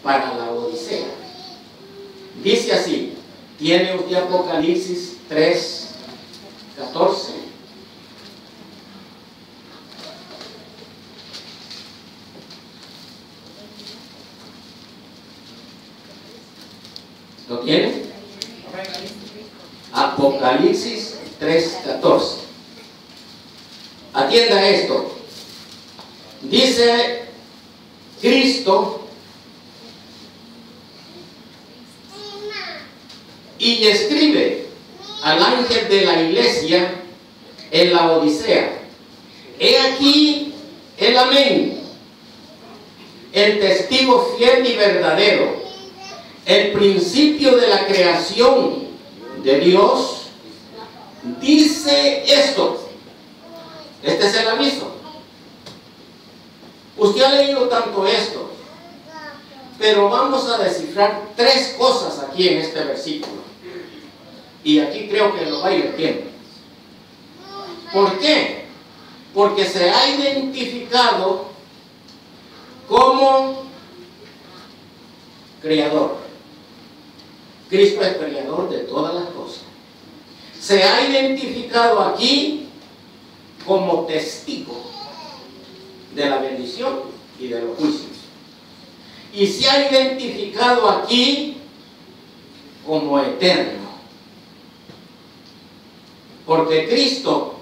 para la Odisea. Dice así, ¿tiene usted Apocalipsis 3:14? ¿Lo tiene? Apocalipsis 3:14. Atienda esto. Dice Cristo y escribe al ángel de la iglesia en la Odisea: he aquí el amén, el testigo fiel y verdadero, el principio de la creación de Dios, dice esto. Este es el aviso. Usted ha leído tanto esto, pero vamos a descifrar tres cosas aquí en este versículo. Y aquí creo que lo va a ir viendo. ¿Por qué? Porque se ha identificado como creador. Cristo es creador de todas las cosas. Se ha identificado aquí como testigo de la bendición y de los juicios. Y se ha identificado aquí como eterno. Porque Cristo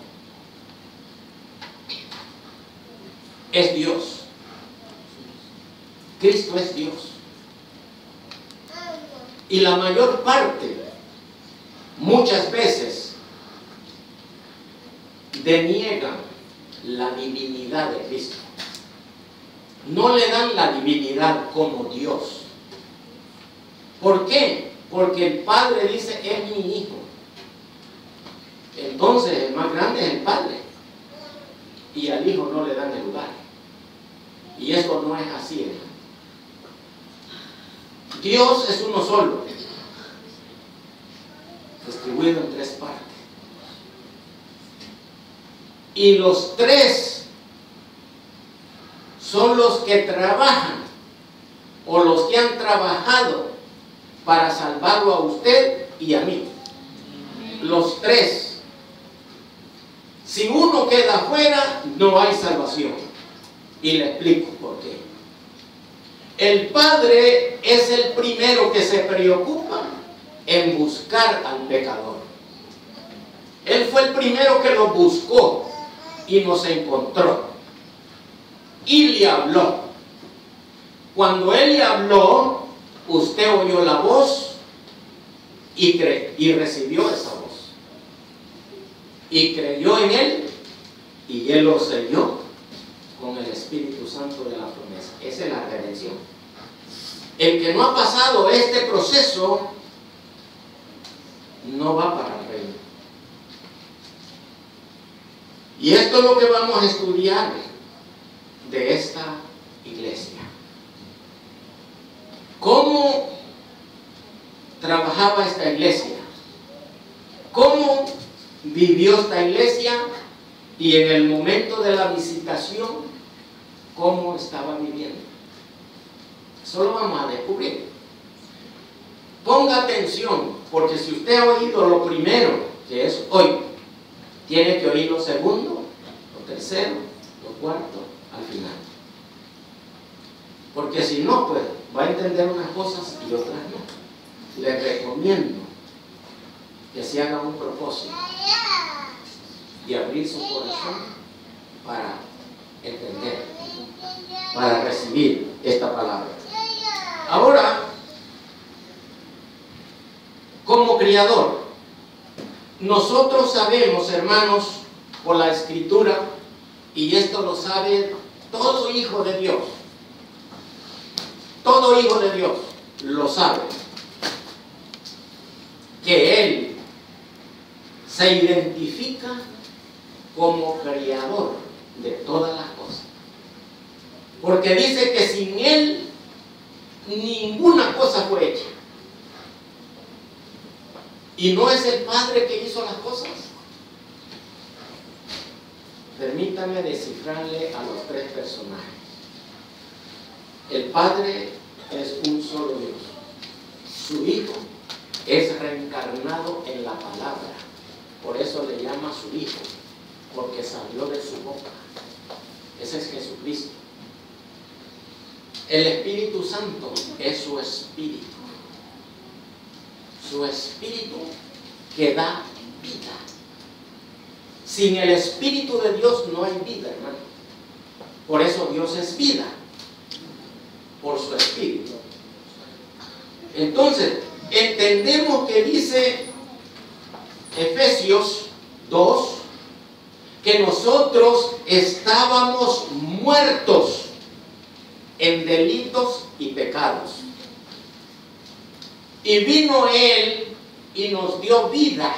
es Dios. Cristo es Dios. Y la mayor parte, muchas veces, deniegan la divinidad de Cristo. No le dan la divinidad como Dios. ¿Por qué? Porque el Padre dice, es mi Hijo. Entonces el más grande es el Padre. Y al Hijo no le dan el lugar. Y eso no es así, hermano. Dios es uno solo, distribuido en tres partes. Y los tres son los que trabajan, o los que han trabajado para salvarlo a usted y a mí. Los tres. Si uno queda fuera, no hay salvación. Y le explico por qué. El Padre es el primero que se preocupa en buscar al pecador. Él fue el primero que lo buscó y nos encontró. Y le habló. Cuando Él le habló, usted oyó la voz y recibió esa voz. Y creyó en Él y Él lo selló con el Espíritu Santo de la promesa. Esa es la redención. El que no ha pasado este proceso no va para el reino. Y esto es lo que vamos a estudiar de esta iglesia. ¿Cómo trabajaba esta iglesia? ¿Cómo vivió esta iglesia? Y en el momento de la visitación, ¿cómo estaba viviendo? Eso lo vamos a descubrir. Ponga atención, porque si usted ha oído lo primero, que es hoy, tiene que oír lo segundo, lo tercero, lo cuarto, al final. Porque si no, pues va a entender unas cosas y otras no. Les recomiendo que se haga un propósito y abrir su corazón para entender, para recibir esta palabra. Ahora, como criador, nosotros sabemos, hermanos, por la Escritura, y esto lo sabe todo hijo de Dios, todo hijo de Dios lo sabe, que Él se identifica como creador de todas las cosas. Porque dice que sin Él ninguna cosa fue hecha. ¿Y no es el Padre que hizo las cosas? Permítame descifrarle a los tres personajes. El Padre es un solo Dios. Su Hijo es reencarnado en la palabra. Por eso le llama su Hijo, porque salió de su boca. Ese es Jesucristo. El Espíritu Santo es su Espíritu. Su Espíritu que da vida. Sin el Espíritu de Dios no hay vida, hermano. Por eso Dios es vida, por su Espíritu. Entonces, entendemos que dice Efesios 2, que nosotros estábamos muertos en delitos y pecados. Y vino Él y nos dio vida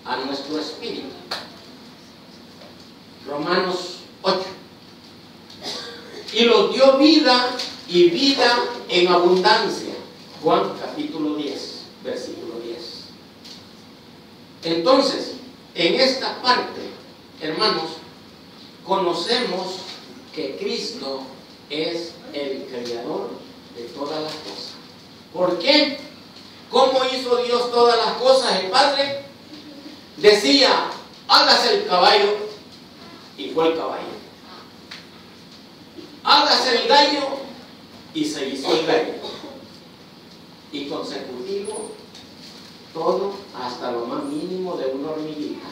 a nuestro espíritu. Romanos 8. Y nos dio vida y vida en abundancia. Juan capítulo 10, versículo 10. Entonces, en esta parte, hermanos, conocemos que Cristo es el creador de todas las cosas. ¿Por qué? ¿Cómo hizo Dios todas las cosas? El Padre decía, hágase el caballo, y fue el caballo. Hágase el gallo, y se hizo el gallo. Y consecutivo, todo hasta lo más mínimo de una hormiguita,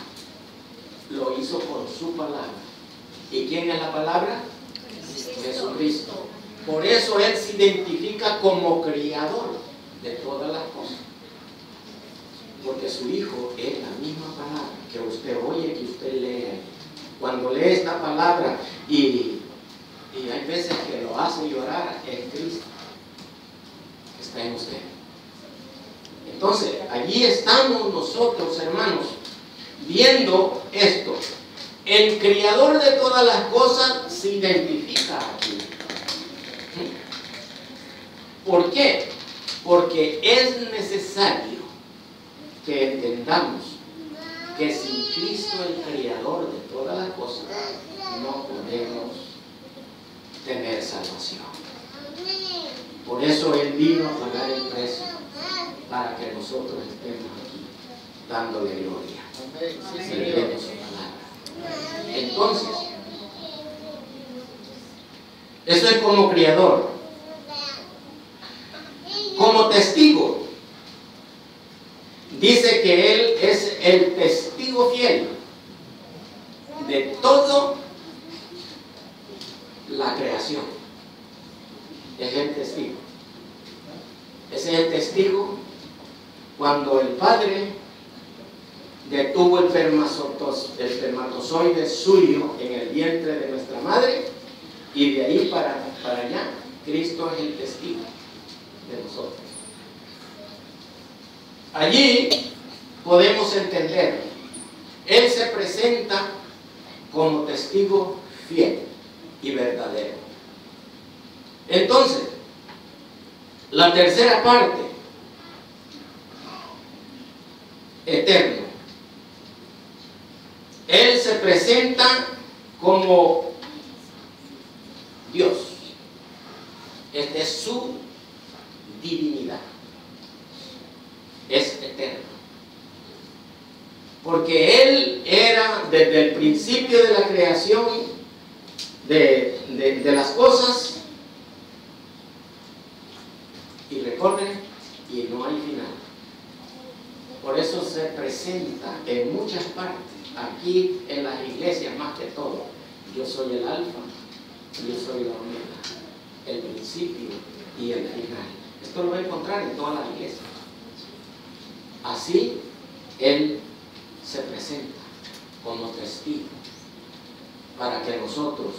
lo hizo con su palabra. ¿Y quién es la palabra? Jesucristo. Por eso Él se identifica como creador de todas las cosas. Porque su Hijo es la misma palabra que usted oye, que usted lee. Cuando lee esta palabra y hay veces que lo hace llorar, es Cristo que está en usted. Entonces, allí estamos nosotros, hermanos, viendo esto. El creador de todas las cosas se identifica aquí. ¿Por qué? Porque es necesario que entendamos que sin Cristo, el creador de todas las cosas, no podemos tener salvación. Por eso Él vino a pagar el precio, para que nosotros estemos aquí dándole gloria. Celebremos su palabra. Entonces, eso es como creador. Como testigo, dice que Él es el testigo fiel de toda la creación. Es el testigo. Ese es el testigo cuando el Padre detuvo el espermatozoide suyo en el vientre de nuestra madre, y de ahí para allá, Cristo es el testigo de nosotros. Allí podemos entender, Él se presenta como testigo fiel y verdadero. Entonces, la tercera parte, eterno. Él se presenta como Dios. Esta es su divinidad. Es eterno. Porque Él era desde el principio de la creación de las cosas, y recorren y no hay final. Por eso se presenta en muchas partes, aquí en las iglesias más que todo. Yo soy el alfa, yo soy la omega, el principio y el final. Esto lo va a encontrar en todas las iglesias. Así Él se presenta como testigo para que nosotros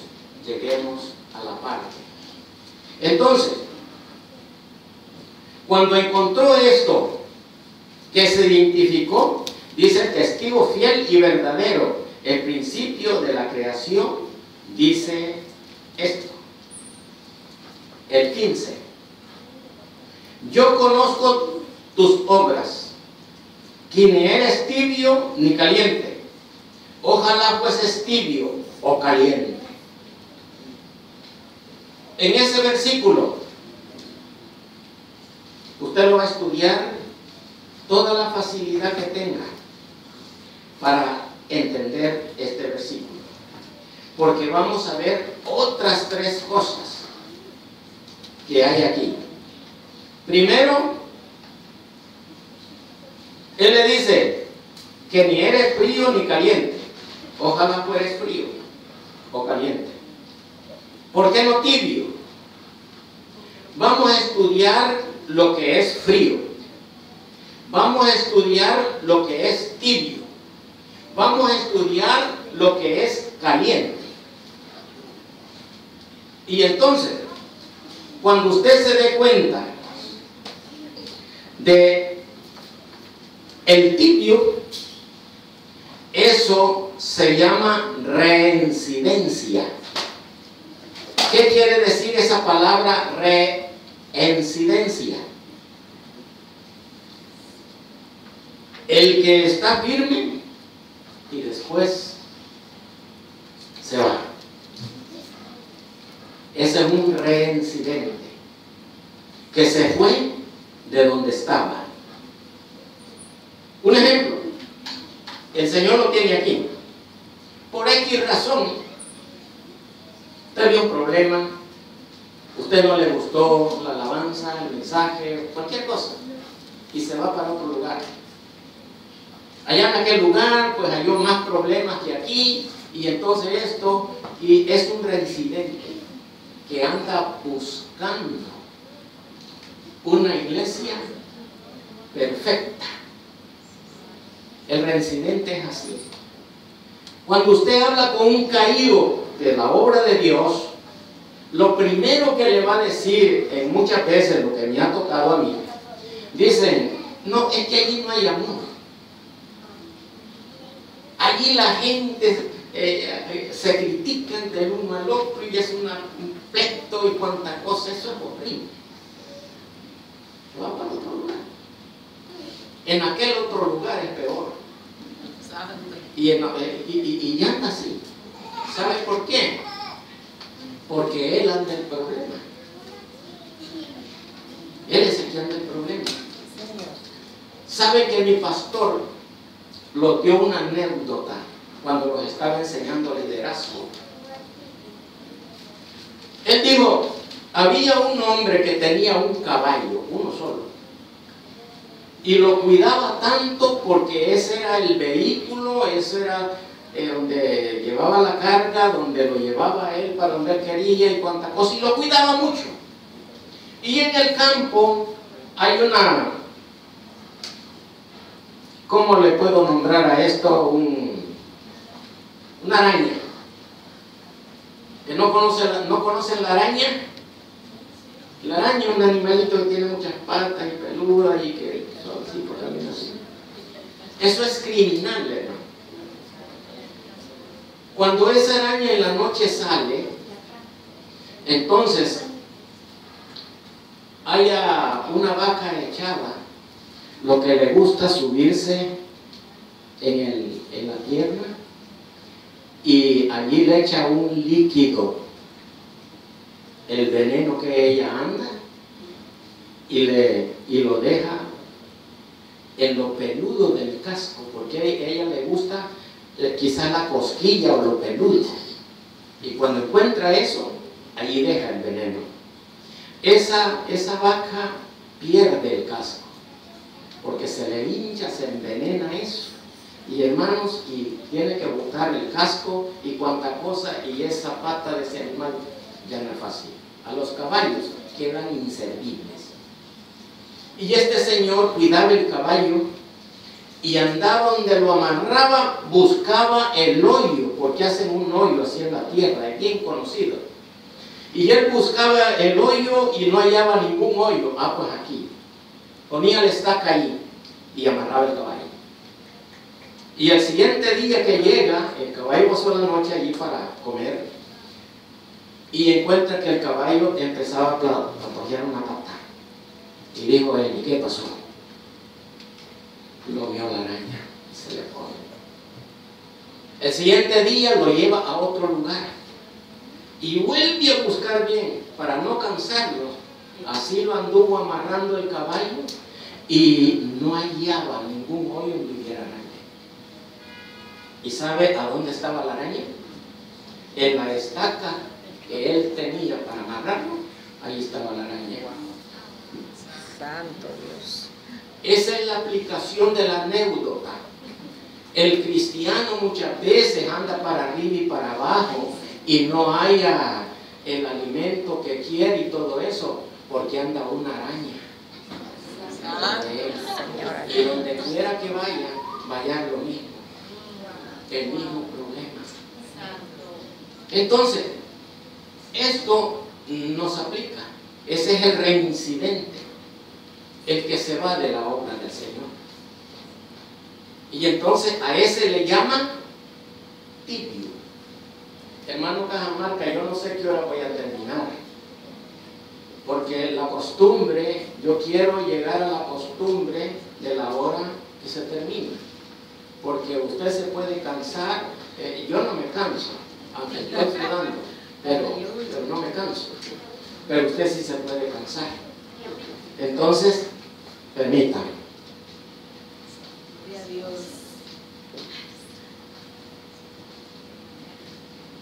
lleguemos a la parte. Entonces, cuando encontró esto, que se identificó, dice testigo fiel y verdadero, el principio de la creación, dice esto. El 15. Yo conozco tus obras, que ni eres tibio ni caliente. Ojalá fueses tibio o caliente. En ese versículo usted lo va a estudiar toda la facilidad que tenga para entender este versículo, porque vamos a ver otras tres cosas que hay aquí. Primero, él le dice que ni eres frío ni caliente. Ojalá fueres frío o caliente. ¿Por qué no tibio? Vamos a estudiar lo que es frío. Vamos a estudiar lo que es tibio. Vamos a estudiar lo que es caliente. Y entonces, cuando usted se dé cuenta de el tibio, eso se llama reincidencia. ¿Qué quiere decir esa palabra reincidencia? El que está firme y después se va. Ese es un reincidente que se fue de donde estaba. Un ejemplo, el Señor lo tiene aquí. Por X razón, usted vio un problema, usted no le gustó la alabanza, el mensaje, cualquier cosa, y se va para otro lugar. Allá en aquel lugar, pues halló más problemas que aquí, y entonces esto, y es un reincidente que anda buscando una iglesia perfecta. El reincidente es así. Cuando usted habla con un caído de la obra de Dios, lo primero que le va a decir, en muchas veces lo que me ha tocado a mí, dicen, no, es que allí no hay amor. Allí la gente se critica entre el uno al otro y es un pleito y cuánta cosa, eso es horrible. Va para otro lugar. En aquel otro lugar es peor. Y ya anda así. ¿Sabes por qué? Porque él anda el problema. Él es el que anda el problema. ¿Sabe que mi pastor lo dio una anécdota cuando los estaba enseñando liderazgo? Él dijo, había un hombre que tenía un caballo, uno solo, y lo cuidaba tanto porque ese era el vehículo, ese era donde llevaba la carga, donde lo llevaba él para donde él quería y cuánta cosa, y lo cuidaba mucho. Y en el campo hay una, ¿cómo le puedo nombrar a esto? Una araña. ¿Que no conocen la araña? La araña es un animalito que tiene muchas patas y peludas y que son así, por también así. Eso es criminal, hermano. Cuando esa araña en la noche sale, entonces haya una vaca echada, lo que le gusta subirse en la tierra y allí le echa un líquido, el veneno que ella anda, y lo deja en lo peludo del casco, porque a ella le gusta quizás la cosquilla o lo peludo, y cuando encuentra eso, allí deja el veneno. Esa vaca pierde el casco, porque se le hincha, se envenena eso, y hermanos, y tiene que botar el casco y cuanta cosa, y esa pata de ese animal ya no es fácil. A los caballos quedan inservibles. Y este señor cuidaba el caballo y andaba donde lo amarraba, buscaba el hoyo, porque hacen un hoyo así en la tierra, es bien conocido. Y él buscaba el hoyo y no hallaba ningún hoyo. Ah, pues aquí. Ponía la estaca ahí y amarraba el caballo. Y el siguiente día que llega, el caballo pasó la noche allí para comer y encuentra que el caballo empezaba a apoyar una pata. Y dijo él, ¿y qué pasó? Lo vio la araña y se le pone. El siguiente día lo lleva a otro lugar y vuelve a buscar bien para no cansarlo Así lo anduvo amarrando el caballo y no hallaba ningún hoyo donde hubiera araña. ¿Y sabe a dónde estaba la araña? En la estaca que él tenía para amarrarlo, ahí estaba la araña. Santo Dios. Esa es la aplicación de la anécdota. El cristiano muchas veces anda para arriba y para abajo y no haya el alimento que quiere y todo eso, porque anda una araña. Y donde quiera que vaya, vaya lo mismo. El mismo problema. Entonces, esto nos aplica. Ese es el reincidente, el que se va de la obra del Señor. Y entonces a ese le llaman tibio. Hermano Cajamarca, yo no sé qué hora voy a terminar, porque la costumbre, yo quiero llegar a la costumbre de la hora que se termina, porque usted se puede cansar. Yo no me canso, aunque estoy sudando, pero no me canso, pero usted sí se puede cansar. Entonces, permítame.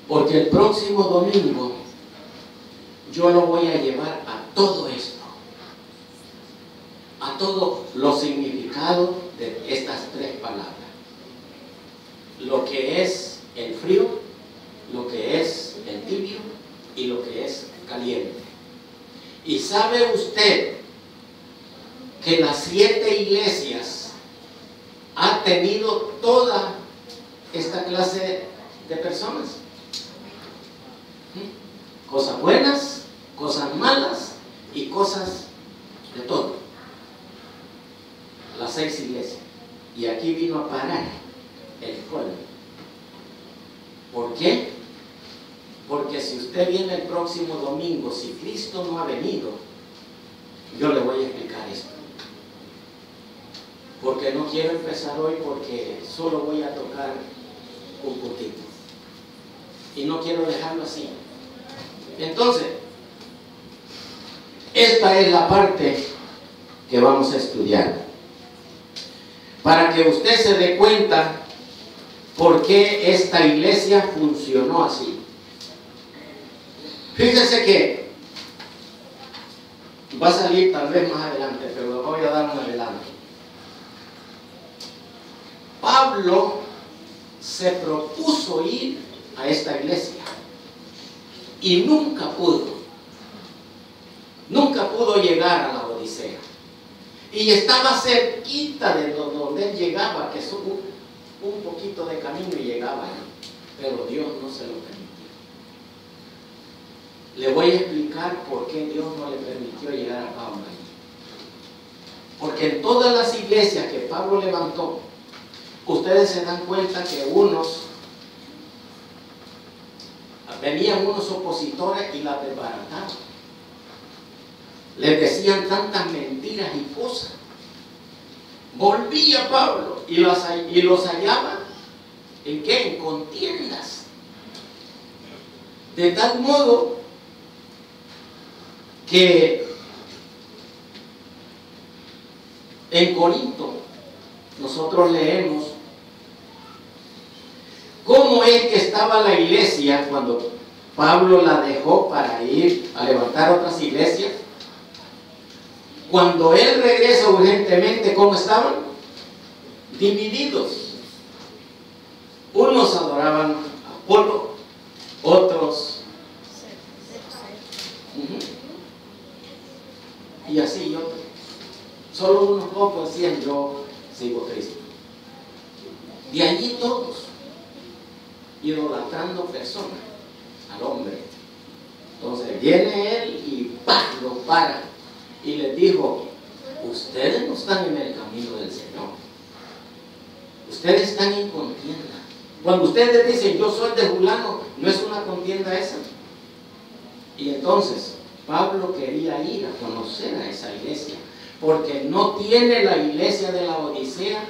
Porque el próximo domingo yo lo voy a llevar a todo esto, a todos los significados de estas tres palabras: lo que es el frío, lo que es el tibio y lo que es caliente. ¿Y sabe usted que las 7 iglesias han tenido toda esta clase de personas? Cosas buenas, cosas malas y cosas de todo. Las 6 iglesias. Y aquí vino a parar el colmo. ¿Por qué? Porque si usted viene el próximo domingo, si Cristo no ha venido, yo le voy a explicar esto. Porque no quiero empezar hoy, porque solo voy a tocar un puntito. Y no quiero dejarlo así. Entonces, esta es la parte que vamos a estudiar, para que usted se dé cuenta por qué esta iglesia funcionó así. Fíjese que va a salir tal vez más adelante, pero lo voy a dar un adelanto. Pablo se propuso ir a esta iglesia y nunca pudo llegar a la Odisea. Y estaba cerquita de donde él llegaba, que es un poquito de camino y llegaba, pero Dios no se lo permitió. Le voy a explicar por qué Dios no le permitió llegar a Pablo allí. Porque en todas las iglesias que Pablo levantó, ustedes se dan cuenta que venían unos opositores y la desbarataban. Les decían tantas mentiras y cosas. Volvía Pablo y los hallaba ¿en qué? En contiendas. De tal modo que en Corinto nosotros leemos cómo es que estaba la iglesia cuando Pablo la dejó para ir a levantar otras iglesias. Cuando él regresa urgentemente, ¿cómo estaban? Divididos. Unos adoraban a Apolo, otros y así y otros. Solo unos pocos decían: yo sigo a Cristo. De allí todos idolatrando personas, al hombre. Entonces viene él y ¡pah!, lo para y les dijo: ustedes no están en el camino del Señor, ustedes están en contienda. Cuando ustedes dicen yo soy de fulano, ¿no es una contienda esa? Y entonces Pablo quería ir a conocer a esa iglesia, porque no tiene la iglesia de la Odisea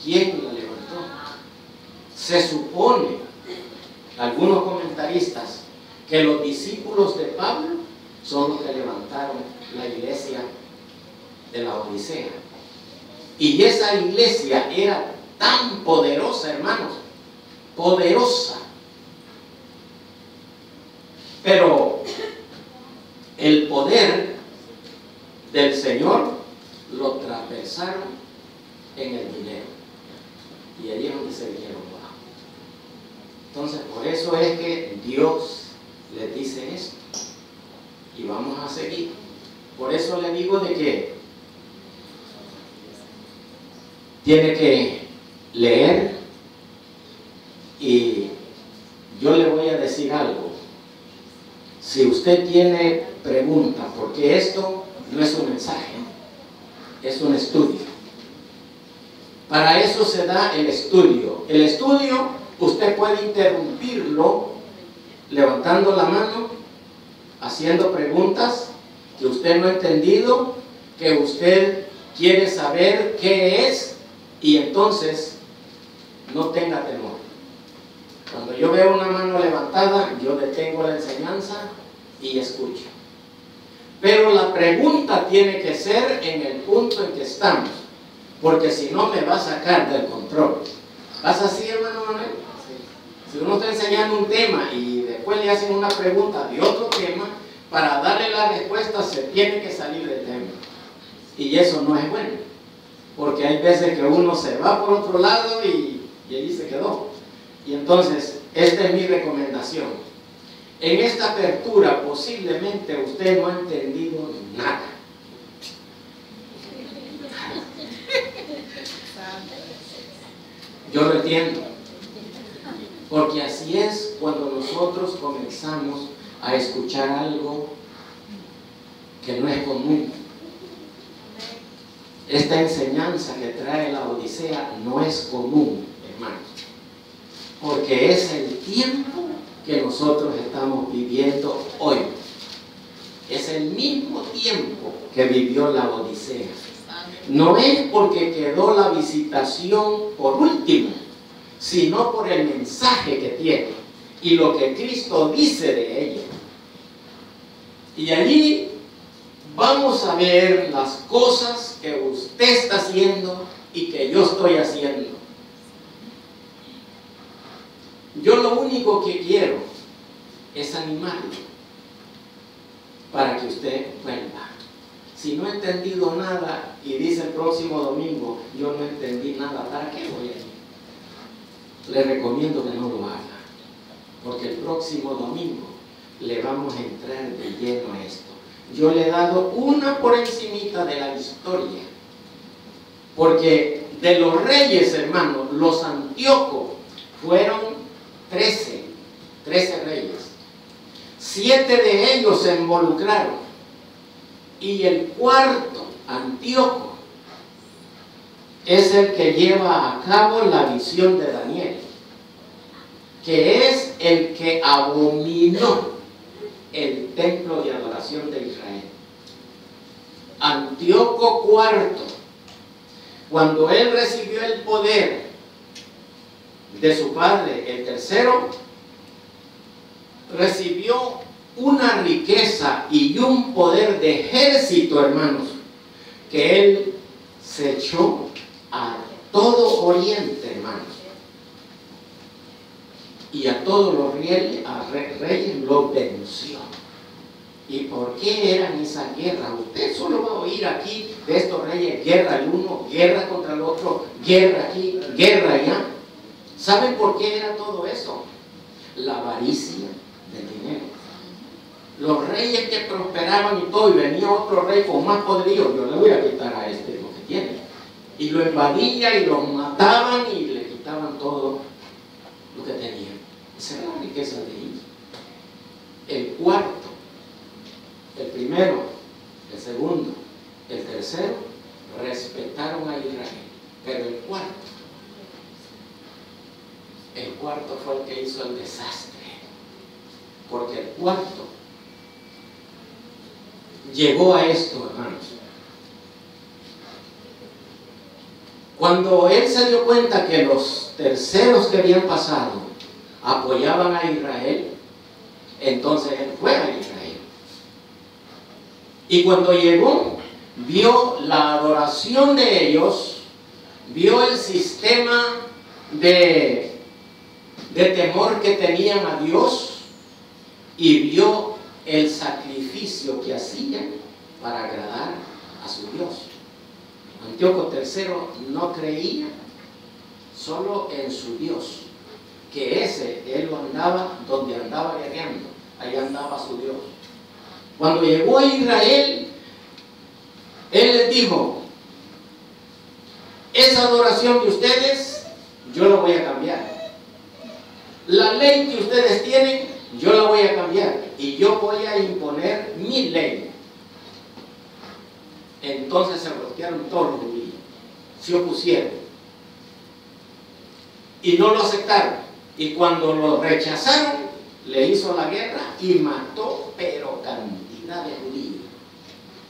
quien la levantó. Se supone, algunos comentaristas, que los discípulos de Pablo son los que levantaron la iglesia de la Odisea. Y esa iglesia era tan poderosa, hermanos, poderosa. Pero el poder del Señor lo traspasaron en el dinero. Y ahí es donde se vinieron abajo. Entonces, por eso es que Dios les dice esto. Y vamos a seguir. Por eso le digo de que tiene que leer, y yo le voy a decir algo. Si usted tiene preguntas, porque esto no es un mensaje, es un estudio. Para eso se da el estudio. El estudio usted puede interrumpirlo levantando la mano, haciendo preguntas que usted no ha entendido, que usted quiere saber qué es, y entonces no tenga temor. Cuando yo veo una mano levantada, yo detengo la enseñanza y escucho. Pero la pregunta tiene que ser en el punto en que estamos, porque si no me va a sacar del control. ¿Pasa así, hermano Manuel? Si uno está enseñando un tema y después le hacen una pregunta de otro tema, para darle la respuesta se tiene que salir del tema. Y eso no es bueno, porque hay veces que uno se va por otro lado y allí se quedó. Y entonces, esta es mi recomendación. En esta apertura posiblemente usted no ha entendido nada. Yo lo entiendo. Porque así es cuando nosotros comenzamos a escuchar algo que no es común. Esta enseñanza que trae la Odisea no es común, hermanos. Porque es el tiempo que nosotros estamos viviendo hoy. Es el mismo tiempo que vivió la Odisea. No es porque quedó la visitación por último, sino por el mensaje que tiene y lo que Cristo dice de ella. Y allí vamos a ver las cosas que usted está haciendo y que yo estoy haciendo. Yo lo único que quiero es animarlo para que usted vuelva. Si no he entendido nada y dice el próximo domingo, yo no entendí nada, ¿para qué voy a ir? Le recomiendo que no lo haga, porque el próximo domingo le vamos a entrar de lleno a esto. Yo le he dado una por encimita de la historia, porque de los reyes, hermanos, los Antíocos fueron 13 reyes. 7 de ellos se involucraron, y el cuarto, Antíoco, es el que lleva a cabo la visión de Daniel, que es el que abominó el templo de adoración de Israel. Antíoco IV, cuando él recibió el poder de su padre, el tercero, recibió una riqueza y un poder de ejército, hermanos, que él se echó a todo Oriente, hermanos, y a todos los reyes los venció. ¿Y por qué eran esas guerras? Usted solo va a oír aquí de estos reyes: guerra el uno, guerra contra el otro, guerra aquí, guerra allá. ¿Saben por qué era todo eso? La avaricia del dinero. Los reyes que prosperaban y todo, y venía otro rey con más poderío, yo le voy a quitar a este lo que tiene. Y lo invadía y lo mataban y le quitaban todo lo que tenían. Esa era la riqueza de ellos. El cuarto, el primero, el segundo, el tercero, respetaron a Israel. Pero el cuarto fue el que hizo el desastre. Porque el cuarto llegó a esto, hermanos. Cuando él se dio cuenta que los terceros que habían pasado apoyaban a Israel, entonces él fue a Israel. Y cuando llegó, vio la adoración de ellos, vio el sistema de temor que tenían a Dios y vio el sacrificio que hacían para agradar a su Dios. Antíoco III no creía solo en su Dios, que él lo andaba donde andaba guerreando, ahí andaba su Dios. Cuando llegó a Israel, él les dijo: esa adoración de ustedes, yo la voy a cambiar. La ley que ustedes tienen, yo la voy a cambiar. Y yo voy a imponer mi ley. Entonces se voltearon todos los judíos, se opusieron y no lo aceptaron. Y cuando lo rechazaron, le hizo la guerra y mató, pero cantidad de judíos.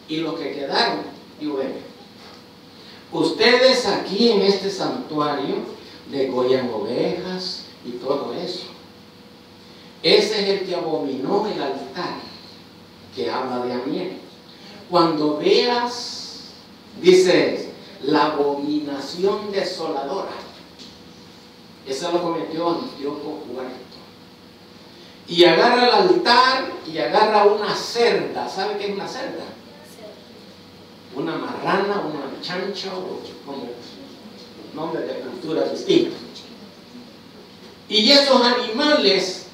Y los que quedaron, digo, bueno, ustedes aquí en este santuario degollan ovejas y todo eso. Ese es el que abominó el altar, que habla de Amiel. Cuando veas, dice, la abominación desoladora, esa lo cometió Antíoco IV. Y agarra el altar y agarra una cerda. ¿Sabe qué es una cerda? Una marrana, una chancha, o como nombres de cultura distintos. Y esos animales,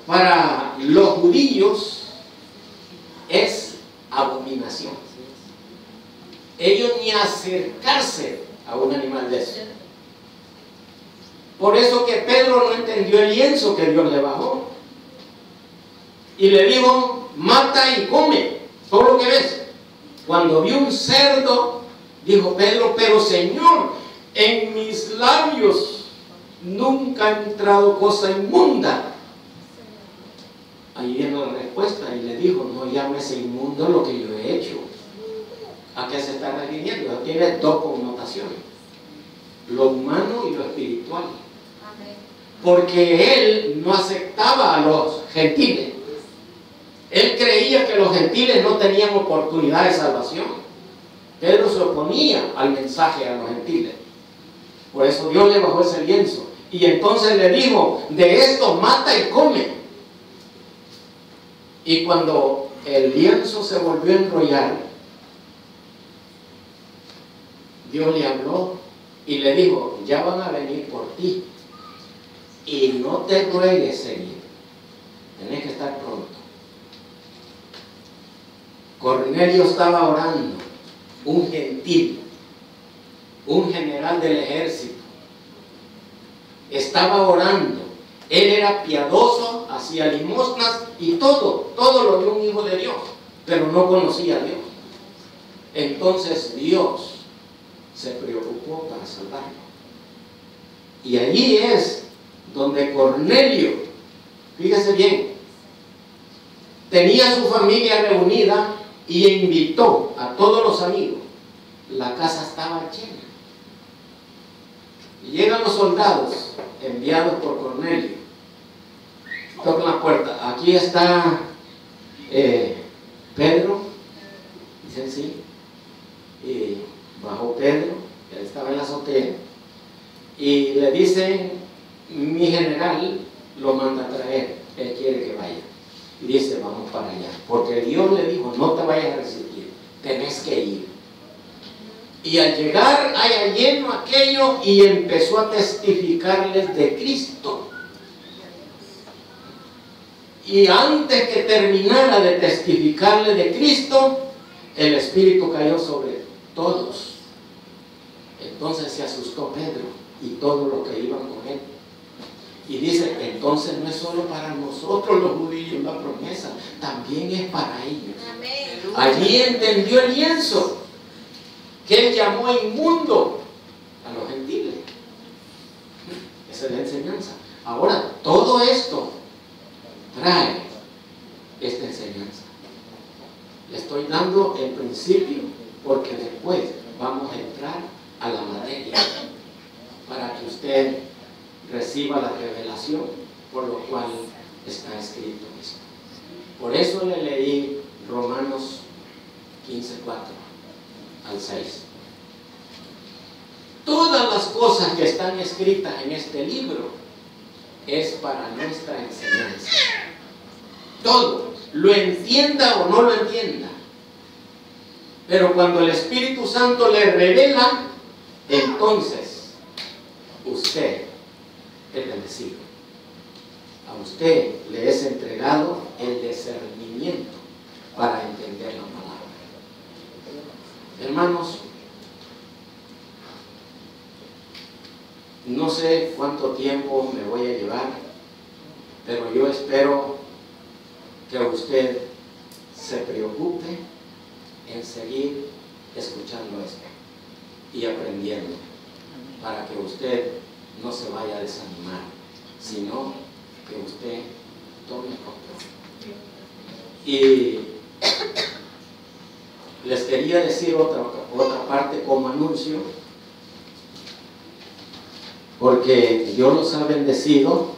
para los judíos, es abominación. Ellos ni acercarse a un animal de eso. Por eso que Pedro no entendió el lienzo que Dios le bajó. Y le dijo: mata y come todo lo que ves. Cuando vio un cerdo, dijo Pedro: pero Señor, en mis labios nunca ha entrado cosa inmunda. Ahí viene la respuesta y le dijo: no llames inmundo lo que yo he hecho. ¿A qué se está refiriendo? Tiene dos connotaciones: lo humano y lo espiritual. Porque él no aceptaba a los gentiles. Él creía que los gentiles no tenían oportunidad de salvación. Pedro se oponía al mensaje a los gentiles. Por eso Dios le bajó ese lienzo. Y entonces le dijo: de esto mata y come. Y cuando el lienzo se volvió a enrollar, Dios le habló y le dijo: ya van a venir por ti. Y no te ruegues seguir. Tenés que estar pronto. Cornelio estaba orando, un gentil, un general del ejército. Estaba orando. Él era piadoso, hacía limosnas y todo lo de un hijo de Dios, pero no conocía a Dios. Entonces Dios se preocupó para salvarlo. Y allí es donde Cornelio, fíjese bien, tenía su familia reunida y invitó a todos los amigos. La casa estaba llena. Y llegan los soldados enviados por Cornelio. Tocan la puerta. Aquí está Pedro. Dicen sí. Y bajó Pedro, que estaba en la azotea. Y le dicen: mi general lo manda a traer. Él quiere que vaya. Y dice: vamos para allá. Porque Dios le dijo: no te vayas a resistir. Tenés que ir. Y al llegar allá lleno aquello y empezó a testificarles de Cristo. Y antes que terminara de testificarles de Cristo, el Espíritu cayó sobre todos. Entonces se asustó Pedro y todos los que iban con él. Y dice: entonces no es solo para nosotros los judíos la promesa, también es para ellos. Amén. Allí entendió el lienzo que él llamó inmundo a los gentiles. Esa es la enseñanza. Ahora, todo esto trae esta enseñanza. Le estoy dando el principio porque después vamos a entrar a la materia para que usted reciba la revelación por lo cual está escrito esto. Por eso le leí Romanos 15:4 al 6. Todas las cosas que están escritas en este libro es para nuestra enseñanza. Todo, lo entienda o no lo entienda. Pero cuando el Espíritu Santo le revela, entonces usted es bendecido. A usted le es entregado el discernimiento para entender la palabra. Hermanos, no sé cuánto tiempo me voy a llevar, pero yo espero que usted se preocupe en seguir escuchando esto y aprendiendo, para que usted no se vaya a desanimar, sino que usted tome control. Y les quería decir otra parte como anuncio, porque Dios los ha bendecido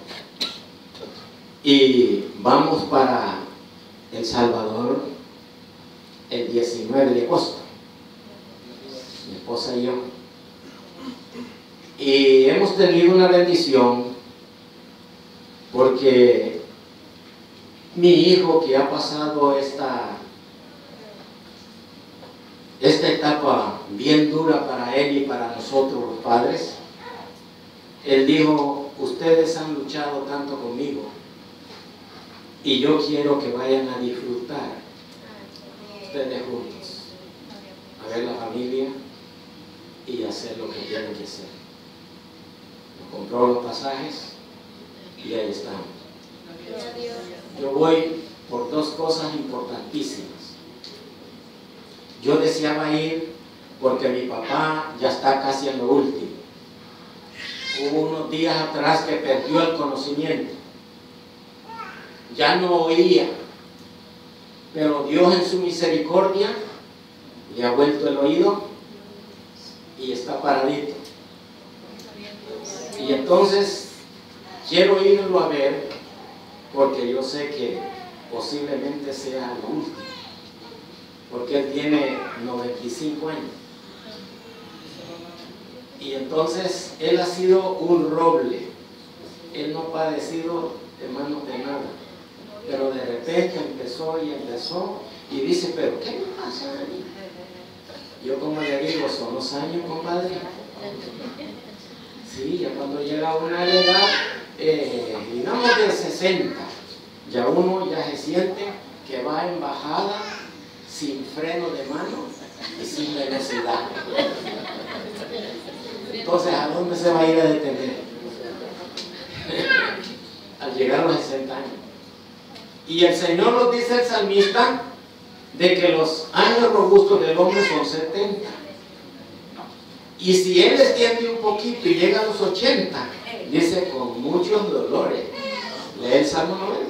y vamos para El Salvador el 19 de agosto, mi esposa y yo, y hemos tenido una bendición porque mi hijo, que ha pasado esta etapa bien dura para él y para nosotros los padres, él dijo: ustedes han luchado tanto conmigo y yo quiero que vayan a disfrutar ustedes juntos, a ver la familia y hacer lo que tienen que hacer. Nos compró los pasajes y ahí estamos. Yo voy por dos cosas importantísimas. Yo deseaba ir porque mi papá ya está casi en lo último. Hubo unos días atrás que perdió el conocimiento, ya no oía, pero Dios en su misericordia le ha vuelto el oído y está paradito. Y entonces quiero irlo a ver porque yo sé que posiblemente sea lo último, porque él tiene 95 años. Y entonces él ha sido un roble. Él no ha padecido, hermanos, de nada. Pero de repente empezó y dice: ¿pero qué me pasa a mí? Yo, como le digo, son los años, compadre. Sí, ya cuando llega una edad, digamos de 60, ya uno ya se siente que va en bajada, sin freno de mano y sin velocidad. Entonces, ¿a dónde se va a ir a detener? Al llegar a los 60 años. Y el Señor nos dice, el salmista, de que los años robustos del hombre son 70. Y si él extiende un poquito y llega a los 80, dice: con muchos dolores. Lee el Salmo 90.